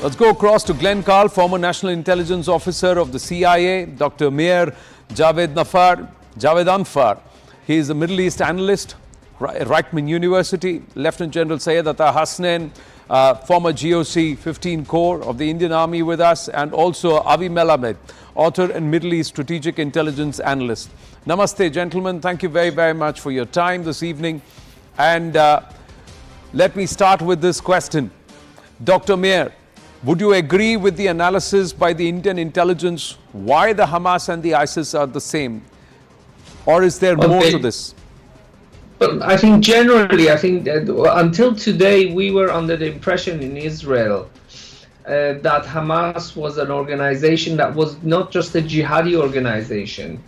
Let's go across to Glenn Carl, former National Intelligence Officer of the CIA, Dr. Mir Javed Anfar. He is a Middle East analyst, Reichman University. Lieutenant General Syed Atta Hasnain, former GOC 15 Corps of the Indian Army with us, and also Avi Melamed, author and Middle East strategic intelligence analyst. Namaste, gentlemen. Thank you very, very much for your time this evening. And let me start with this question. Dr. Mir, would you agree with the analysis by the Indian intelligence why the Hamas and the ISIS are the same? Or is there more to this? But I think generally, that until today, we were under the impression in Israel that Hamas was an organization that was not just a jihadi organization,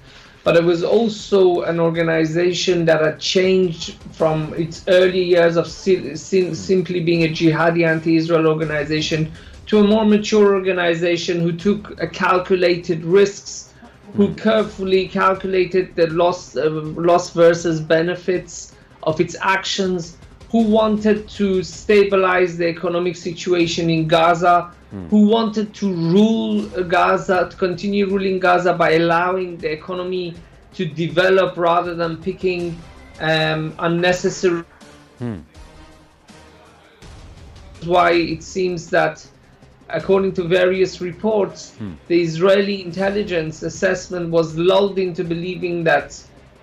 but it was also an organization that had changed from its early years of simply being a jihadi anti-Israel organization to a more mature organization who took calculated risks, who carefully calculated the loss versus benefits of its actions, who wanted to stabilize the economic situation in Gaza, who wanted to rule Gaza, to continue ruling Gaza by allowing the economy to develop rather than picking unnecessary. Why it seems that, according to various reports, the Israeli intelligence assessment was lulled into believing that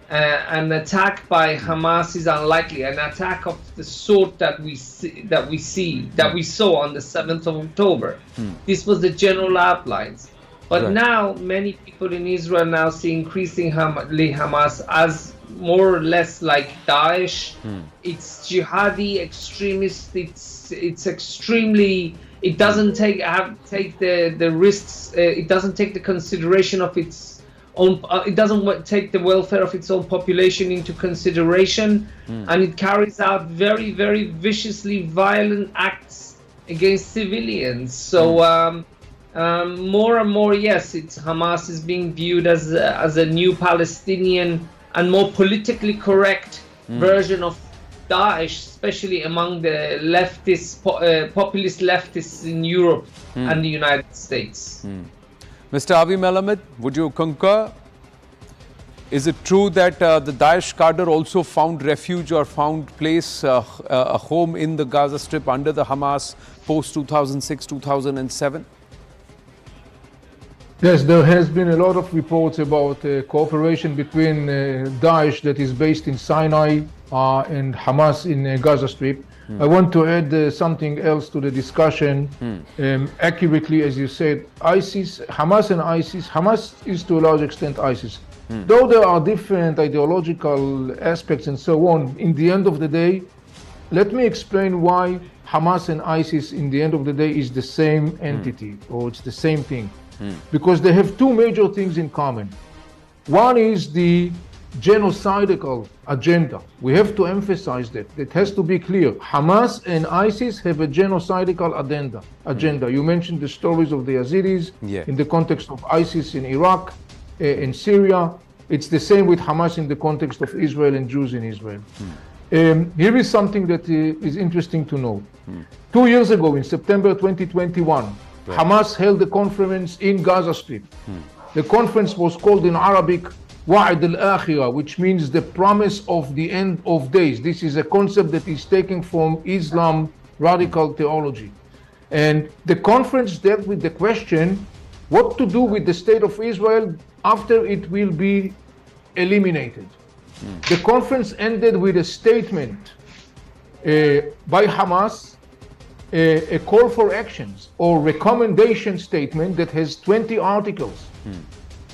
an attack by Hamas is unlikely, an attack of the sort that we saw on the 7th of October. This was the general outlines. But now many people in Israel now see increasingly Hamas as more or less like Daesh. It's jihadi, extremist. It's extremely. It doesn't take the risks. It doesn't take the consideration of its own. It doesn't take the welfare of its own population into consideration, and it carries out very, very viciously violent acts against civilians. So more and more, yes, Hamas is being viewed as a new Palestinian and more politically correct version of Daesh, especially among the leftist, populist leftists in Europe and the United States. Mr. Avi Melamed, would you concur? Is it true that the Daesh cadre also found refuge or found place, a home in the Gaza Strip under the Hamas post-2006, 2007? Yes, there has been a lot of reports about cooperation between Daesh that is based in Sinai and Hamas in Gaza Strip. I want to add something else to the discussion. Accurately, as you said, Hamas and ISIS, Hamas is to a large extent ISIS. Though there are different ideological aspects and so on, in the end of the day, let me explain why Hamas and ISIS in the end of the day is the same entity, or it's the same thing. Because they have two major things in common. One is the genocidal agenda. We have to emphasize that. It has to be clear. Hamas and ISIS have a genocidal agenda. You mentioned the stories of the Yazidis in the context of ISIS in Iraq, in Syria. It's the same with Hamas in the context of Israel and Jews in Israel. Here is something that is interesting to know. 2 years ago, in September 2021, Hamas held a conference in Gaza Strip. The conference was called in Arabic Wa'ad al-Akhirah, which means the promise of the end of days. This is a concept that is taken from Islam radical theology. And the conference dealt with the question, what to do with the state of Israel after it will be eliminated. The conference ended with a statement by Hamas, a call for actions or recommendation statement that has 20 articles.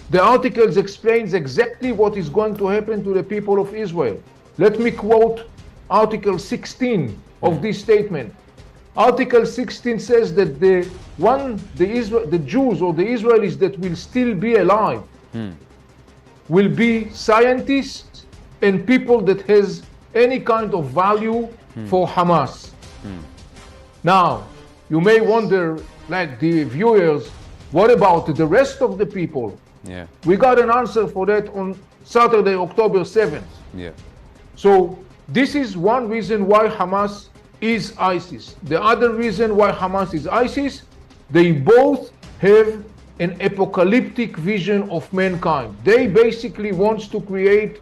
The articles explains exactly what is going to happen to the people of Israel. Let me quote Article 16 of this statement. Article 16 says that the Jews or the Israelis that will still be alive will be scientists and people that has any kind of value for Hamas. Now, you may wonder, like the viewers, what about the rest of the people? We got an answer for that on Saturday, October 7th. So this is one reason why Hamas is ISIS. The other reason why Hamas is ISIS They both have an apocalyptic vision of mankind. They basically want to create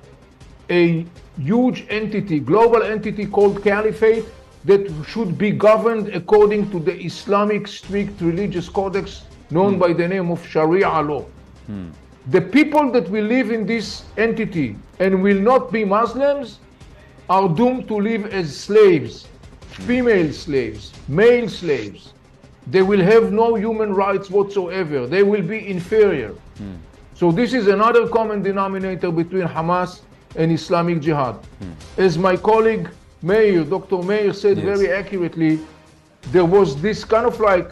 a huge entity, global entity called caliphate that should be governed according to the Islamic strict religious codex known by the name of Sharia law. The people that will live in this entity and will not be Muslims are doomed to live as slaves, female slaves, male slaves. They will have no human rights whatsoever. They will be inferior. So this is another common denominator between Hamas and Islamic Jihad. As my colleague Meir, Dr. Meir said very accurately, there was this kind of like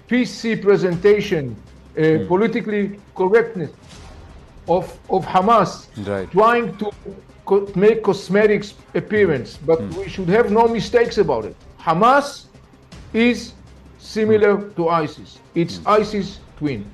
PC presentation, politically correctness of Hamas trying to make cosmetics appearance, but we should have no mistakes about it. Hamas is similar to ISIS. It's ISIS twin.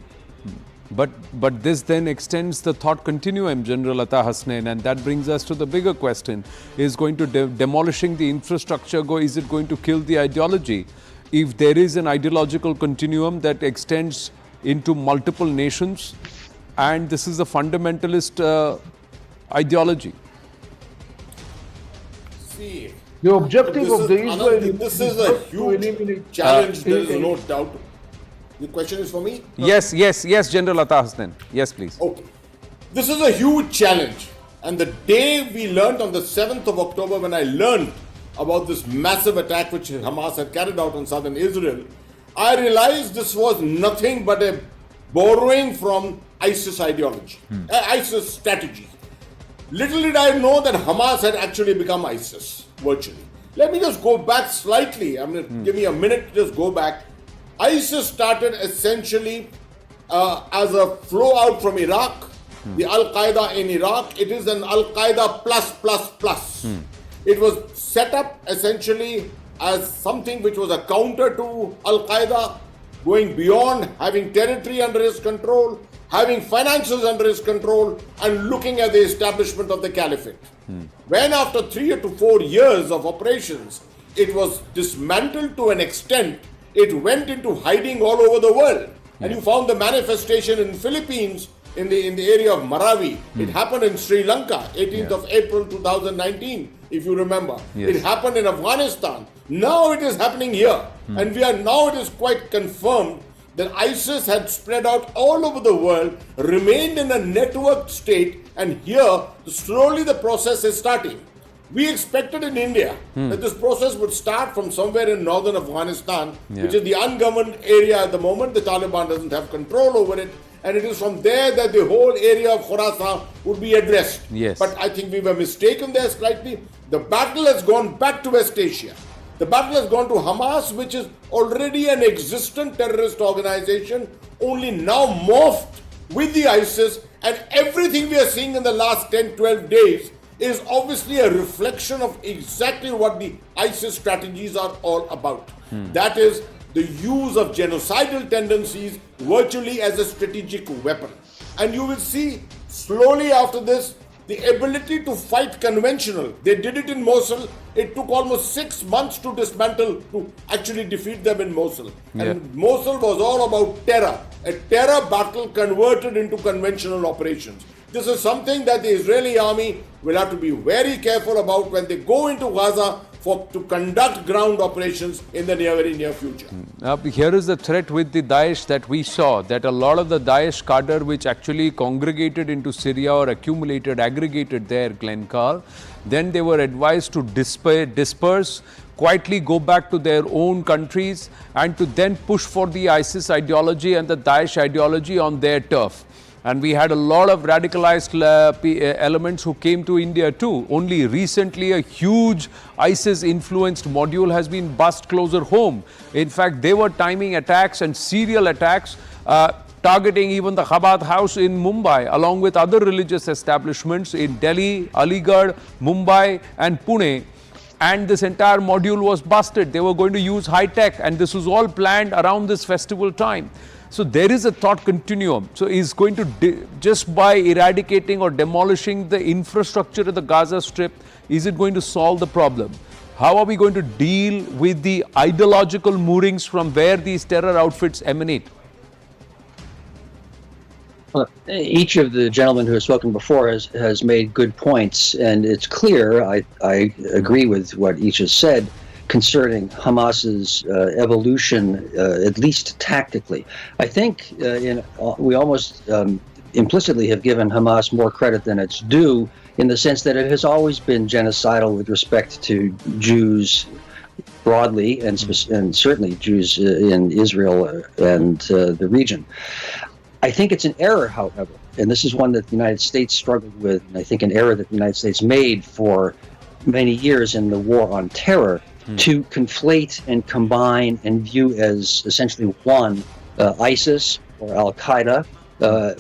But this then extends the thought continuum, General Atta Hasnain, and that brings us to the bigger question. Is going to demolishing the infrastructure, is it going to kill the ideology? If there is an ideological continuum that extends into multiple nations, and this is a fundamentalist ideology. See, the objective of the Israeli this is a huge challenge, there is no doubt. The question is for me? Yes, General Atta Hasnain. Yes, please. Okay. This is a huge challenge. And the day we learned on the 7th of October, when I learned about this massive attack which Hamas had carried out on southern Israel, I realized this was nothing but a borrowing from ISIS ideology, ISIS strategy. Little did I know that Hamas had actually become ISIS, virtually. Let me just go back slightly. Give me a minute to just go back. ISIS started essentially as a flow out from Iraq, the Al-Qaeda in Iraq. It is an Al-Qaeda plus. It was set up essentially as something which was a counter to Al-Qaeda, going beyond having territory under his control, having finances under his control, and looking at the establishment of the caliphate. When after 3 to 4 years of operations, it was dismantled to an extent, it went into hiding all over the world. And you found the manifestation in Philippines, in the area of Marawi. It happened in Sri Lanka, 18th of April 2019, if you remember. It happened in Afghanistan. Now it is happening here. And now it is quite confirmed that ISIS had spread out all over the world, remained in a networked state, and here slowly the process is starting. We expected in India that this process would start from somewhere in northern Afghanistan, which is the ungoverned area at the moment. The Taliban doesn't have control over it. And it is from there that the whole area of Khorasan would be addressed. But I think we were mistaken there slightly. The battle has gone back to West Asia. The battle has gone to Hamas, which is already an existent terrorist organization, only now morphed with the ISIS. And everything we are seeing in the last 10, 12 days is obviously a reflection of exactly what the ISIS strategies are all about. That is the use of genocidal tendencies virtually as a strategic weapon. And you will see slowly after this, the ability to fight conventional. They did it in Mosul. It took almost 6 months to dismantle, to actually defeat them in Mosul. And Mosul was all about terror, a terror battle converted into conventional operations. This is something that the Israeli army will have to be very careful about when they go into Gaza to conduct ground operations in the very near future. Here is the threat with the Daesh that we saw, that a lot of the Daesh cadre which actually congregated into Syria or aggregated there, Glenn Carl, then they were advised to disperse, quietly go back to their own countries, and to then push for the ISIS ideology and the Daesh ideology on their turf. And we had a lot of radicalized elements who came to India too. Only recently a huge ISIS-influenced module has been bussed closer home. In fact, they were timing attacks and serial attacks, targeting even the Chabad house in Mumbai, along with other religious establishments in Delhi, Aligarh, Mumbai and Pune. And this entire module was busted. They were going to use high tech, and this was all planned around this festival time. So there is a thought continuum. So is going to, just by eradicating or demolishing the infrastructure of the Gaza Strip, is it going to solve the problem? How are we going to deal with the ideological moorings from where these terror outfits emanate? Well, each of the gentlemen who have spoken before has made good points, and it's clear, I agree with what each has said concerning Hamas's evolution, at least tactically. I think we almost implicitly have given Hamas more credit than it's due, in the sense that it has always been genocidal with respect to Jews broadly, and certainly Jews in Israel and the region. I think it's an error, however, and this is one that the United States struggled with, and I think an error that the United States made for many years in the war on terror, to conflate and combine and view as essentially one ISIS or Al-Qaeda,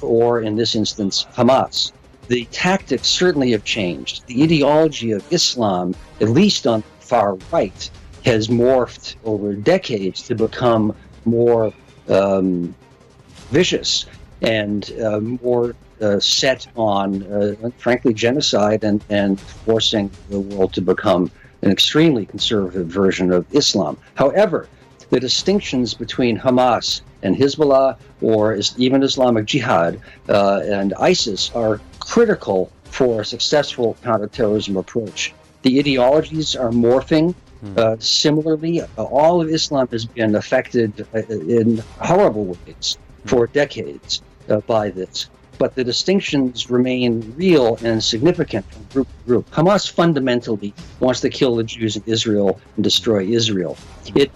or in this instance, Hamas. The tactics certainly have changed. The ideology of Islam, at least on the far right, has morphed over decades to become more vicious and more set on, frankly, genocide and forcing the world to become an extremely conservative version of Islam. However, the distinctions between Hamas and Hezbollah, or even Islamic Jihad and ISIS, are critical for a successful counterterrorism approach. The ideologies are morphing. Similarly, all of Islam has been affected in horrible ways for decades by this. But the distinctions remain real and significant from group to group. Hamas fundamentally wants to kill the Jews in Israel and destroy Israel. It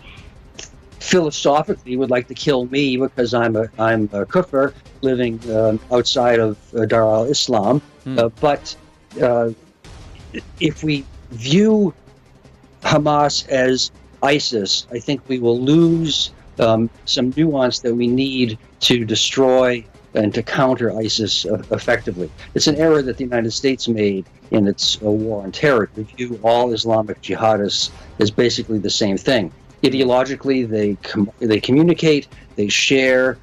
philosophically would like to kill me because I'm a kufr living outside of Dar al-Islam. But if we view Hamas as ISIS, I think we will lose some nuance that we need to destroy and to counter ISIS effectively. It's an error that the United States made in its war on terror, to view all Islamic jihadists as basically the same thing. Ideologically, they communicate, they share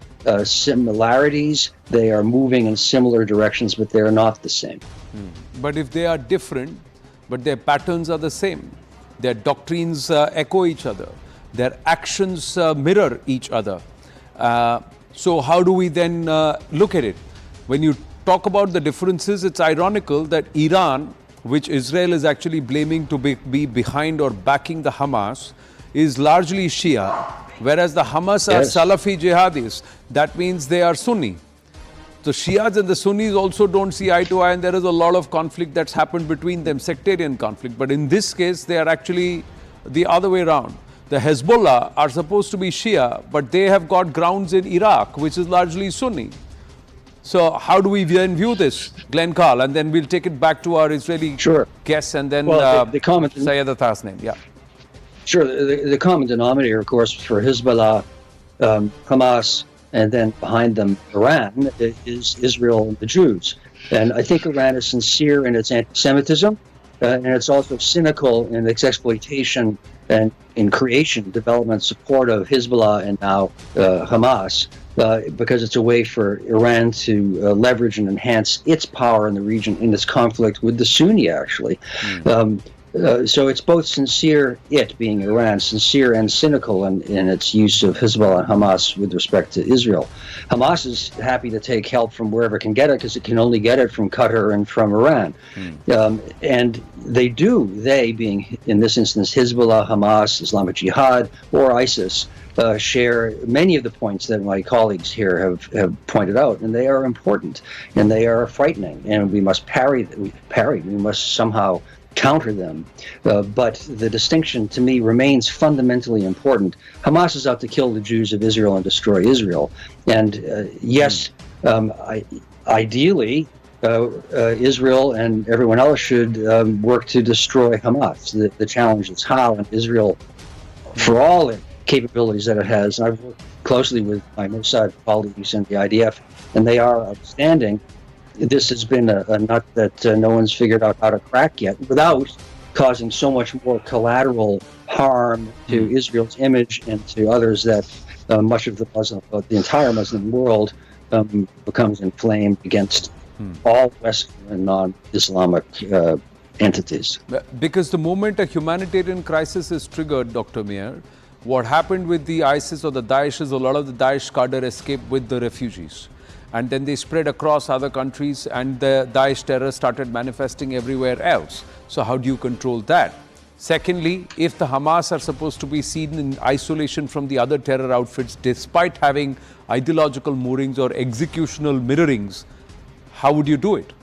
similarities, they are moving in similar directions, but they are not the same. But if they are different, but their patterns are the same, their doctrines echo each other, their actions mirror each other. So how do we then look at it? When you talk about the differences, it's ironical that Iran, which Israel is actually blaming to be behind or backing the Hamas, is largely Shia, whereas the Hamas are Salafi jihadis. That means they are Sunni. The Shias and the Sunnis also don't see eye to eye, and there is a lot of conflict that's happened between them, sectarian conflict. But in this case, they are actually the other way around. The Hezbollah are supposed to be Shia, but they have got grounds in Iraq, which is largely Sunni. So how do we then view this, Glenn Carl? And then we'll take it back to our Israeli guests, and then Sayed Atta's name. Yeah. Sure. The common denominator, of course, for Hezbollah, Hamas, and then behind them Iran, is Israel and the Jews. And I think Iran is sincere in its anti-Semitism, and it's also cynical in its exploitation and in creation, development, support of Hezbollah and now Hamas, because it's a way for Iran to leverage and enhance its power in the region in this conflict with the Sunni, actually. So it's both sincere, it being Iran, sincere and cynical in its use of Hezbollah and Hamas with respect to Israel. Hamas is happy to take help from wherever it can get it, because it can only get it from Qatar and from Iran. And they being in this instance Hezbollah, Hamas, Islamic Jihad, or ISIS, share many of the points that my colleagues here have pointed out, and they are important and they are frightening, and we must parry. We must somehow counter them. But the distinction to me remains fundamentally important. Hamas is out to kill the Jews of Israel and destroy Israel. And ideally, Israel and everyone else should work to destroy Hamas. The challenge is how, and Israel, for all the capabilities that it has, and I've worked closely with my Mossad colleagues in the IDF, and they are outstanding. This has been a nut that no one's figured out how to crack yet, without causing so much more collateral harm to Israel's image and to others that much of the entire Muslim world becomes inflamed against all Western and non-Islamic entities. Because the moment a humanitarian crisis is triggered, Dr. Meir, what happened with the ISIS or the Daesh is a lot of the Daesh cadre escaped with the refugees. And then they spread across other countries and the Daesh terror started manifesting everywhere else. So how do you control that? Secondly, if the Hamas are supposed to be seen in isolation from the other terror outfits, despite having ideological moorings or executional mirrorings, how would you do it?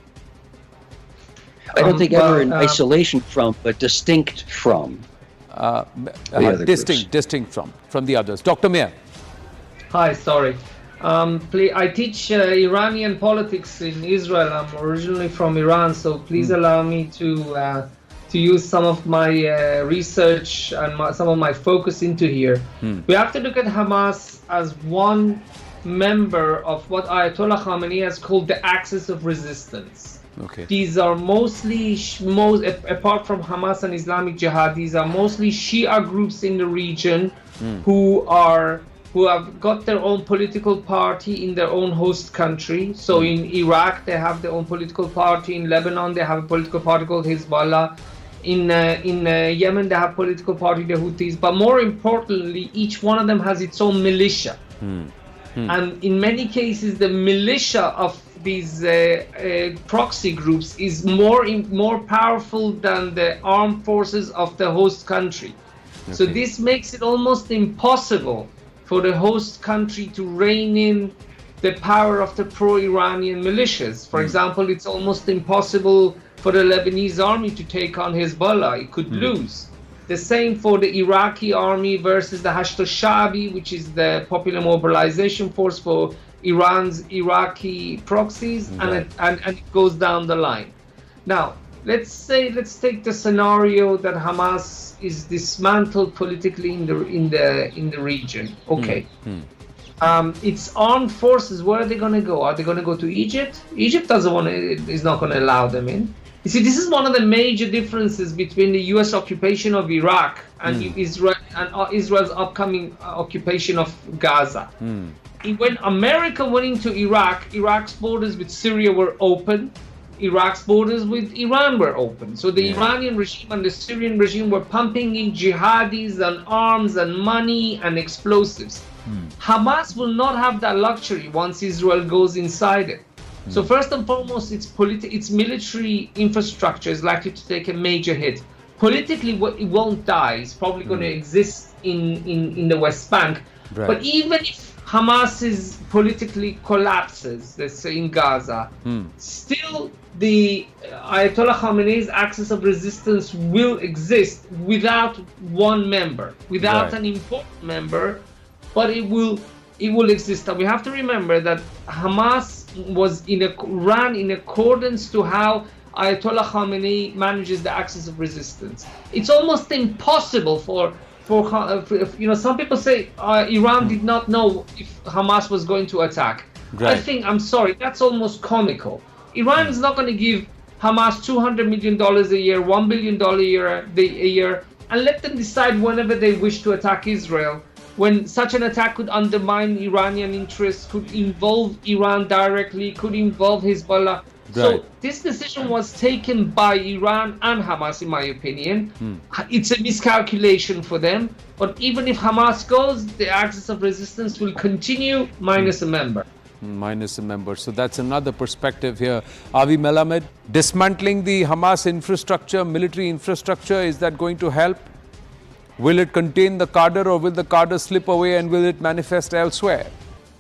I don't think ever in isolation from, but distinct from. Distinct from the others. Dr. Meir. Hi, sorry. I teach Iranian politics in Israel. I'm originally from Iran, so please allow me to use some of my research and some of my focus into here. We have to look at Hamas as one member of what Ayatollah Khamenei has called the axis of resistance. Okay. These are mostly, apart from Hamas and Islamic Jihad, these are mostly Shia groups in the region who have got their own political party in their own host country. So in Iraq, they have their own political party. In Lebanon, they have a political party called Hezbollah. In Yemen, they have political party, the Houthis. But more importantly, each one of them has its own militia. And in many cases, the militia of these proxy groups is more powerful than the armed forces of the host country. Okay. So this makes it almost impossible for the host country to rein in the power of the pro-Iranian militias. For example, it's almost impossible for the Lebanese army to take on Hezbollah. It could lose. The same for the Iraqi army versus the Hashd al-Sha'bi, which is the popular mobilization force for Iran's Iraqi proxies, and it goes down the line. Now, let's take the scenario that Hamas is dismantled politically in the region. Okay. Its armed forces, where are they going to go? Are they going to go to Egypt? Egypt is not going to allow them in. You see, this is one of the major differences between the U.S. occupation of Iraq and Israel's upcoming occupation of Gaza. When America went into Iraq, Iraq's borders with Syria were open. Iraq's borders with Iran were open. So the Iranian regime and the Syrian regime were pumping in jihadis and arms and money and explosives. Hamas will not have that luxury once Israel goes inside it. So first and foremost, its military infrastructure is likely to take a major hit. Politically, it won't die. It's probably going to exist in the West Bank. Right. But even if Hamas politically collapses, let's say in Gaza, still the Ayatollah Khamenei's axis of resistance will exist without one member, without an important member, but it will exist. And we have to remember that Hamas was ran in accordance to how Ayatollah Khamenei manages the axis of resistance. It's almost impossible for some people say Iran did not know if Hamas was going to attack. Right. I'm sorry, that's almost comical. Iran is not going to give Hamas $200 million a year, $1 billion a year, and let them decide whenever they wish to attack Israel, when such an attack could undermine Iranian interests, could involve Iran directly, could involve Hezbollah. Right. So this decision was taken by Iran and Hamas, in my opinion. It's a miscalculation for them. But even if Hamas goes, the axis of resistance will continue minus a member. Minus a member. So that's another perspective here. Avi Melamed, dismantling the Hamas infrastructure, military infrastructure, is that going to help? Will it contain the cadre, or will the cadre slip away and will it manifest elsewhere?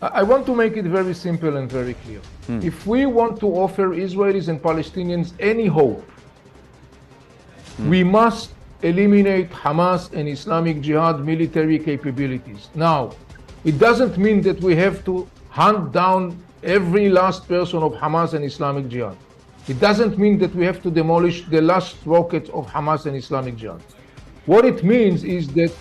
I want to make it very simple and very clear. If we want to offer Israelis and Palestinians any hope, we must eliminate Hamas and Islamic Jihad military capabilities. Now, it doesn't mean that we have to hunt down every last person of Hamas and Islamic Jihad. It doesn't mean that we have to demolish the last rockets of Hamas and Islamic Jihad. What it means is that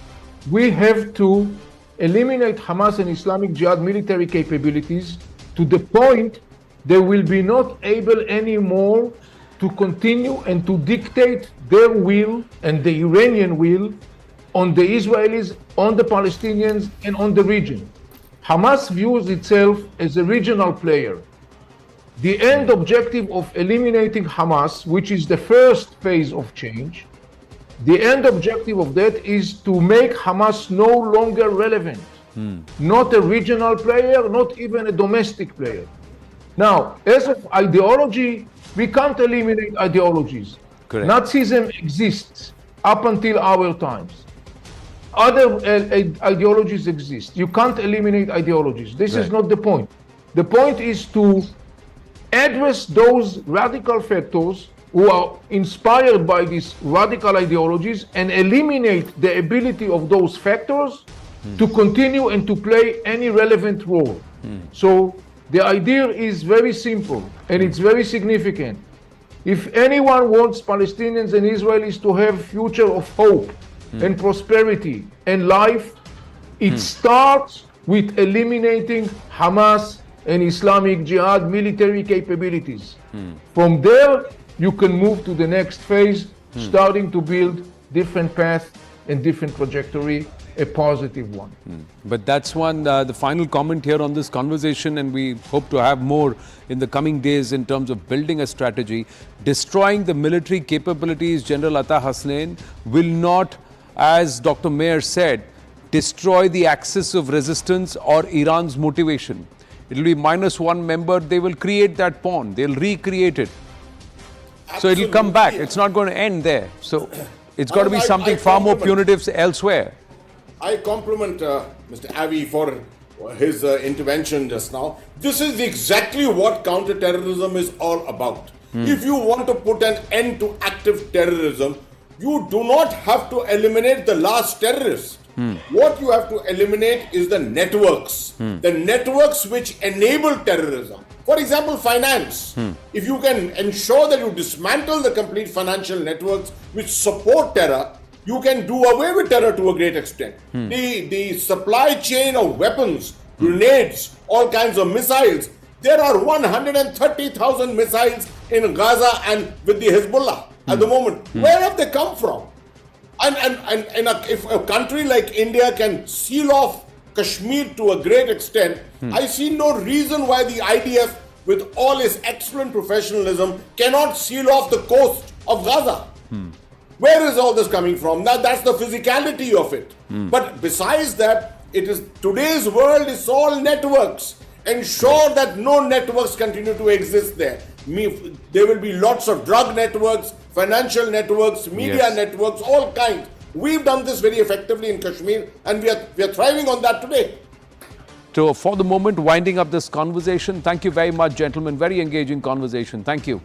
we have to eliminate Hamas and Islamic Jihad military capabilities to the point they will be not able anymore to continue and to dictate their will and the Iranian will on the Israelis, on the Palestinians, and on the region. Hamas views itself as a regional player. The end objective of eliminating Hamas, which is the first phase of change, the end objective of that is to make Hamas no longer relevant. Not a regional player, not even a domestic player. Now, as of ideology, we can't eliminate ideologies. Correct. Nazism exists up until our times. Other ideologies exist. You can't eliminate ideologies. This is not the point. The point is to address those radical factors who are inspired by these radical ideologies and eliminate the ability of those factors to continue and to play any relevant role. So the idea is very simple and it's very significant. If anyone wants Palestinians and Israelis to have a future of hope and prosperity and life, it starts with eliminating Hamas and Islamic Jihad military capabilities. From there, you can move to the next phase, starting to build different paths and different trajectory, a positive one. But that's the final comment here on this conversation, and we hope to have more in the coming days in terms of building a strategy. Destroying the military capabilities, General Atta Hasnain, will not, as Dr. Meir said, destroy the axis of resistance or Iran's motivation. It will be -1 member, they will create that pawn, they'll recreate it. So it will come back, it's not going to end there. So it's got to be something far more punitive elsewhere. I compliment Mr. Avi for his intervention just now. This is exactly what counterterrorism is all about. If you want to put an end to active terrorism, you do not have to eliminate the last terrorist. What you have to eliminate is the networks. The networks which enable terrorism. For example, finance. If you can ensure that you dismantle the complete financial networks which support terror, you can do away with terror to a great extent. The supply chain of weapons, grenades, all kinds of missiles. There are 130,000 missiles in Gaza and with the Hezbollah at the moment. Where have they come from? And if a country like India can seal off Kashmir to a great extent, I see no reason why the IDF, with all its excellent professionalism, cannot seal off the coast of Gaza. Where is all this coming from? Now that's the physicality of it. But besides that, today's world is all networks. Ensure that no networks continue to exist there. There will be lots of drug networks, financial networks, media networks, all kinds. We've done this very effectively in Kashmir, and we are thriving on that today. So for the moment, winding up this conversation, thank you very much, gentlemen. Very engaging conversation. Thank you.